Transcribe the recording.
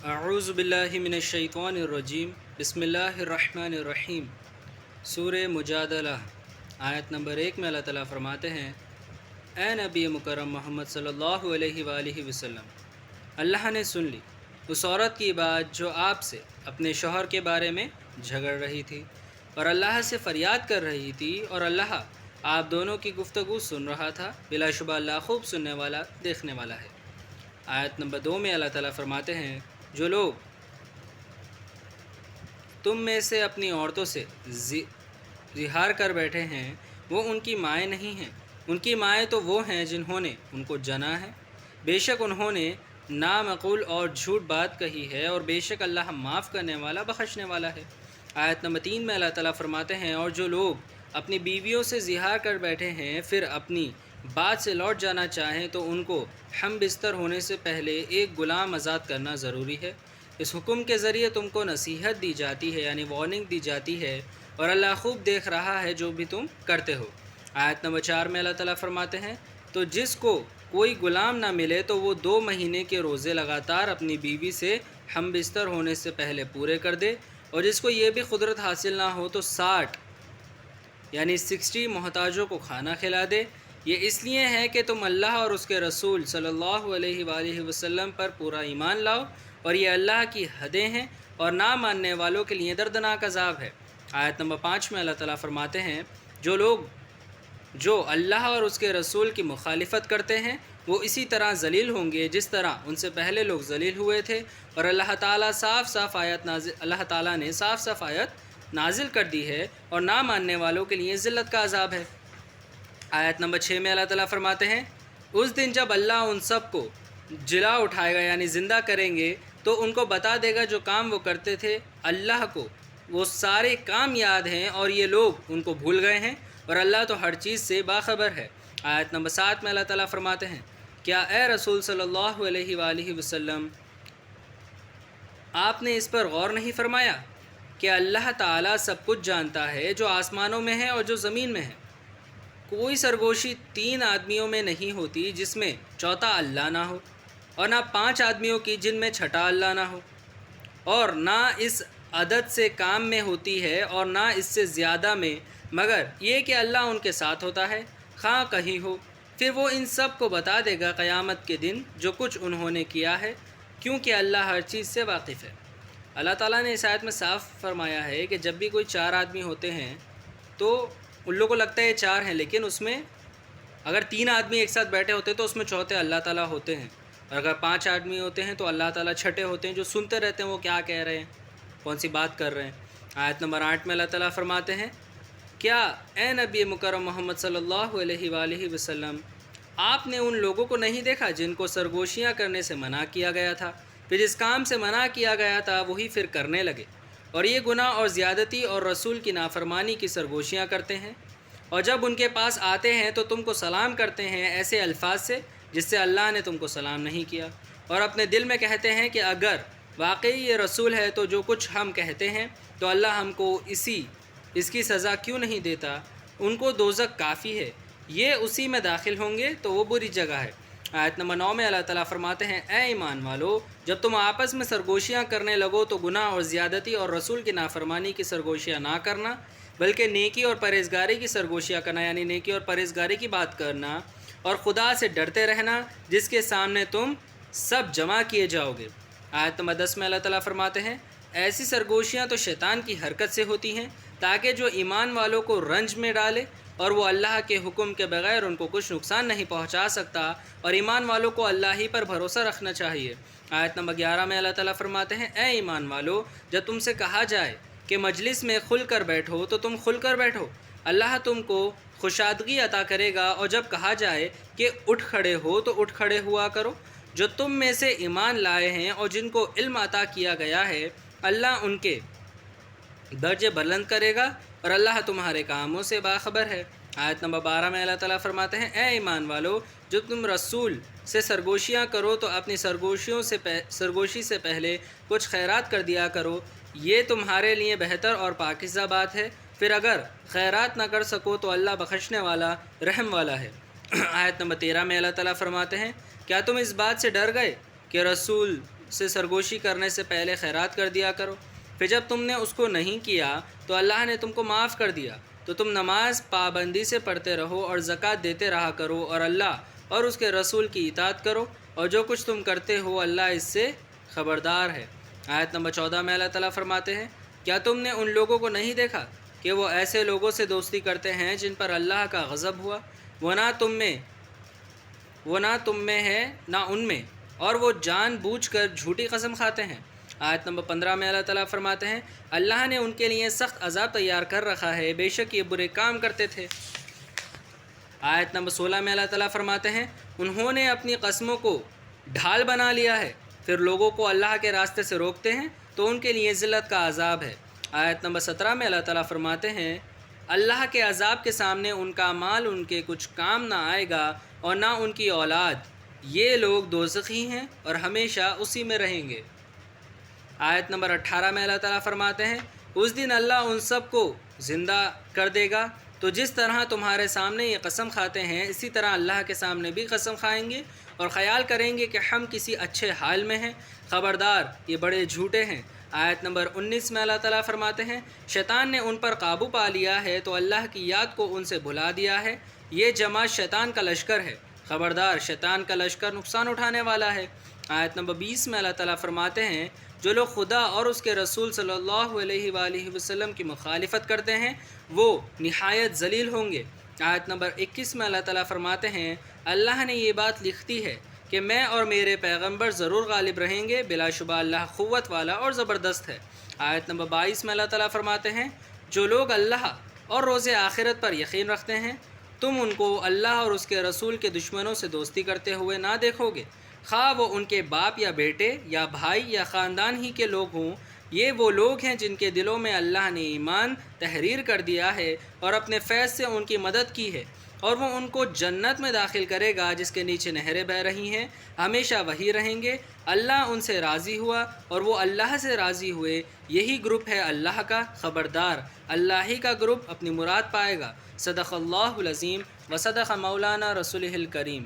اعوذ باللہ من الشیطان الرجیم بسم اللہ الرحمن الرحیم سورہ مجادلہ آیت نمبر 1 میں اللہ تعالیٰ فرماتے ہیں، اے نبی مکرم محمد صلی اللہ علیہ وآلہ وسلم، اللہ نے سن لی اس عورت کی بات جو آپ سے اپنے شوہر کے بارے میں جھگڑ رہی تھی اور اللہ سے فریاد کر رہی تھی، اور اللہ آپ دونوں کی گفتگو سن رہا تھا۔ بلا شبہ اللہ خوب سننے والا دیکھنے والا ہے۔ آیت نمبر 2 میں اللہ تعالیٰ فرماتے ہیں، جو لوگ تم میں سے اپنی عورتوں سے زہار کر بیٹھے ہیں وہ ان کی مائیں نہیں ہیں، ان کی مائیں تو وہ ہیں جنہوں نے ان کو جنا ہے، بے شک انہوں نے نامعقول اور جھوٹ بات کہی ہے، اور بے شک اللہ معاف کرنے والا بخشنے والا ہے۔ آیت نمبر 3 میں اللہ تعالیٰ فرماتے ہیں، اور جو لوگ اپنی بیویوں سے زہار کر بیٹھے ہیں پھر اپنی بات سے لوٹ جانا چاہیں تو ان کو ہم بستر ہونے سے پہلے ایک غلام آزاد کرنا ضروری ہے۔ اس حکم کے ذریعے تم کو نصیحت دی جاتی ہے، یعنی وارننگ دی جاتی ہے، اور اللہ خوب دیکھ رہا ہے جو بھی تم کرتے ہو۔ آیت نمبر 4 میں اللہ تعالیٰ فرماتے ہیں، تو جس کو کوئی غلام نہ ملے تو وہ 2 مہینے کے روزے لگاتار اپنی بیوی سے ہم بستر ہونے سے پہلے پورے کر دے، اور جس کو یہ بھی قدرت حاصل نہ ہو تو 60 یعنی 60 محتاجوں کو کھانا کھلا دے۔ یہ اس لیے ہے کہ تم اللہ اور اس کے رسول صلی اللہ علیہ وآلہ وسلم پر پورا ایمان لاؤ، اور یہ اللہ کی حدیں ہیں اور نہ ماننے والوں کے لیے دردناک عذاب ہے۔ آیت نمبر 5 میں اللہ تعالیٰ فرماتے ہیں، جو لوگ جو اللہ اور اس کے رسول کی مخالفت کرتے ہیں وہ اسی طرح ذلیل ہوں گے جس طرح ان سے پہلے لوگ ذلیل ہوئے تھے، اور اللہ تعالیٰ نے صاف صاف آیت نازل کر دی ہے، اور نہ ماننے والوں کے لیے ذلت کا عذاب ہے۔ آیت نمبر 6 میں اللہ تعالیٰ فرماتے ہیں، اس دن جب اللہ ان سب کو جلا اٹھائے گا یعنی زندہ کریں گے تو ان کو بتا دے گا جو کام وہ کرتے تھے، اللہ کو وہ سارے کام یاد ہیں اور یہ لوگ ان کو بھول گئے ہیں، اور اللہ تو ہر چیز سے باخبر ہے۔ آیت نمبر 7 میں اللہ تعالیٰ فرماتے ہیں، کیا اے رسول صلی اللہ علیہ وآلہ وسلم آپ نے اس پر غور نہیں فرمایا کہ اللہ تعالیٰ سب کچھ جانتا ہے جو آسمانوں میں ہے اور جو زمین میں ہے؟ کوئی سرگوشی 3 آدمیوں میں نہیں ہوتی جس میں چوتھا اللہ نہ ہو، اور نہ 5 آدمیوں کی جن میں چھٹا اللہ نہ ہو، اور نہ اس عدد سے کام میں ہوتی ہے اور نہ اس سے زیادہ میں، مگر یہ کہ اللہ ان کے ساتھ ہوتا ہے خواہ کہیں ہو۔ پھر وہ ان سب کو بتا دے گا قیامت کے دن جو کچھ انہوں نے کیا ہے، کیونکہ اللہ ہر چیز سے واقف ہے۔ اللہ تعالیٰ نے اس آیت میں صاف فرمایا ہے کہ جب بھی کوئی 4 آدمی ہوتے ہیں تو ان لوگوں کو لگتا ہے یہ 4 ہیں، لیکن اس میں اگر 3 آدمی ایک ساتھ بیٹھے ہوتے تو اس میں چوتھے اللہ تعالیٰ ہوتے ہیں، اور اگر 5 آدمی ہوتے ہیں تو اللہ تعالیٰ چھٹے ہوتے ہیں جو سنتے رہتے ہیں وہ کیا کہہ رہے ہیں، کون سی بات کر رہے ہیں۔ آیت نمبر 8 میں اللہ تعالیٰ فرماتے ہیں، کیا اے نبی مکرم محمد صلی اللہ علیہ وآلہ وسلم آپ نے ان لوگوں کو نہیں دیکھا جن کو سرگوشیاں کرنے سے منع کیا گیا تھا، پھر جس کام سے منع کیا گیا تھا وہی پھر کرنے لگے، اور یہ گناہ اور زیادتی اور رسول کی نافرمانی کی سرگوشیاں کرتے ہیں، اور جب ان کے پاس آتے ہیں تو تم کو سلام کرتے ہیں ایسے الفاظ سے جس سے اللہ نے تم کو سلام نہیں کیا، اور اپنے دل میں کہتے ہیں کہ اگر واقعی یہ رسول ہے تو جو کچھ ہم کہتے ہیں تو اللہ ہم کو اس کی سزا کیوں نہیں دیتا۔ ان کو دوزخ کافی ہے، یہ اسی میں داخل ہوں گے تو وہ بری جگہ ہے۔ آیت نمبر 9 میں اللہ تعالیٰ فرماتے ہیں، اے ایمان والو، جب تم آپس میں سرگوشیاں کرنے لگو تو گناہ اور زیادتی اور رسول کی نافرمانی کی سرگوشیاں نہ کرنا، بلکہ نیکی اور پرہیزگاری کی سرگوشیاں کرنا، یعنی نیکی اور پرہیزگاری کی بات کرنا، اور خدا سے ڈرتے رہنا جس کے سامنے تم سب جمع کیے جاؤ گے۔ آیت نمبر 10 میں اللہ تعالیٰ فرماتے ہیں، ایسی سرگوشیاں تو شیطان کی حرکت سے ہوتی ہیں تاکہ جو ایمان والوں کو رنج میں ڈالے، اور وہ اللہ کے حکم کے بغیر ان کو کچھ نقصان نہیں پہنچا سکتا، اور ایمان والوں کو اللہ ہی پر بھروسہ رکھنا چاہیے۔ آیت نمبر 11 میں اللہ تعالیٰ فرماتے ہیں، اے ایمان والو، جب تم سے کہا جائے کہ مجلس میں کھل کر بیٹھو تو تم کھل کر بیٹھو، اللہ تم کو خوشادگی عطا کرے گا، اور جب کہا جائے کہ اٹھ کھڑے ہو تو اٹھ کھڑے ہوا کرو۔ جو تم میں سے ایمان لائے ہیں اور جن کو علم عطا کیا گیا ہے اللہ ان کے درجے بلند کرے گا، اور اللہ تمہارے کاموں سے باخبر ہے۔ آیت نمبر 12 میں اللہ تعالیٰ فرماتے ہیں، اے ایمان والو، جو تم رسول سے سرگوشیاں کرو تو اپنی سرگوشی سے پہلے کچھ خیرات کر دیا کرو، یہ تمہارے لیے بہتر اور پاکیزہ بات ہے، پھر اگر خیرات نہ کر سکو تو اللہ بخشنے والا رحم والا ہے۔ آیت نمبر 13 میں اللہ تعالیٰ فرماتے ہیں، کیا تم اس بات سے ڈر گئے کہ رسول سے سرگوشی کرنے سے پہلے خیرات کر دیا کرو، پھر جب تم نے اس کو نہیں کیا تو اللہ نے تم کو معاف کر دیا، تو تم نماز پابندی سے پڑھتے رہو اور زکوٰۃ دیتے رہا کرو اور اللہ اور اس کے رسول کی اطاعت کرو، اور جو کچھ تم کرتے ہو اللہ اس سے خبردار ہے۔ آیت نمبر 14 میں اللہ تعالیٰ فرماتے ہیں، کیا تم نے ان لوگوں کو نہیں دیکھا کہ وہ ایسے لوگوں سے دوستی کرتے ہیں جن پر اللہ کا غضب ہوا، وہ نہ تم میں ہے نہ ان میں، اور وہ جان بوجھ کر جھوٹی قسم کھاتے ہیں۔ آیت نمبر 15 میں اللہ تعالیٰ فرماتے ہیں، اللہ نے ان کے لیے سخت عذاب تیار کر رکھا ہے، بے شک یہ برے کام کرتے تھے۔ آیت نمبر 16 میں اللہ تعالیٰ فرماتے ہیں، انہوں نے اپنی قسموں کو ڈھال بنا لیا ہے، پھر لوگوں کو اللہ کے راستے سے روکتے ہیں تو ان کے لیے ذلت کا عذاب ہے۔ آیت نمبر 17 میں اللہ تعالیٰ فرماتے ہیں، اللہ کے عذاب کے سامنے ان کا مال ان کے کچھ کام نہ آئے گا اور نہ ان کی اولاد، یہ لوگ دوزخی ہیں اور ہمیشہ اسی میں رہیں گے۔ آیت نمبر 18 میں اللہ تعالیٰ فرماتے ہیں، اس دن اللہ ان سب کو زندہ کر دے گا، تو جس طرح تمہارے سامنے یہ قسم کھاتے ہیں اسی طرح اللہ کے سامنے بھی قسم کھائیں گے اور خیال کریں گے کہ ہم کسی اچھے حال میں ہیں، خبردار یہ بڑے جھوٹے ہیں۔ آیت نمبر 19 میں اللہ تعالیٰ فرماتے ہیں، شیطان نے ان پر قابو پا لیا ہے تو اللہ کی یاد کو ان سے بھلا دیا ہے، یہ جماعت شیطان کا لشکر ہے، خبردار شیطان کا لشکر نقصان اٹھانے والا ہے۔ آیت نمبر 20 میں اللہ تعالیٰ فرماتے ہیں، جو لوگ خدا اور اس کے رسول صلی اللہ علیہ وآلہ وسلم کی مخالفت کرتے ہیں وہ نہایت ذلیل ہوں گے۔ آیت نمبر 21 میں اللہ تعالیٰ فرماتے ہیں، اللہ نے یہ بات لکھی ہے کہ میں اور میرے پیغمبر ضرور غالب رہیں گے، بلا شبہ اللہ قوت والا اور زبردست ہے۔ آیت نمبر 22 میں اللہ تعالیٰ فرماتے ہیں، جو لوگ اللہ اور روز آخرت پر یقین رکھتے ہیں تم ان کو اللہ اور اس کے رسول کے دشمنوں سے دوستی کرتے ہوئے نہ دیکھو گے، خواہ وہ ان کے باپ یا بیٹے یا بھائی یا خاندان ہی کے لوگ ہوں، یہ وہ لوگ ہیں جن کے دلوں میں اللہ نے ایمان تحریر کر دیا ہے اور اپنے فیض سے ان کی مدد کی ہے، اور وہ ان کو جنت میں داخل کرے گا جس کے نیچے نہریں بہہ رہی ہیں، ہمیشہ وہی رہیں گے، اللہ ان سے راضی ہوا اور وہ اللہ سے راضی ہوئے، یہی گروپ ہے اللہ کا، خبردار اللہ ہی کا گروپ اپنی مراد پائے گا۔ صدق اللہ العظیم و صدق مولانا رسولہ الکریم۔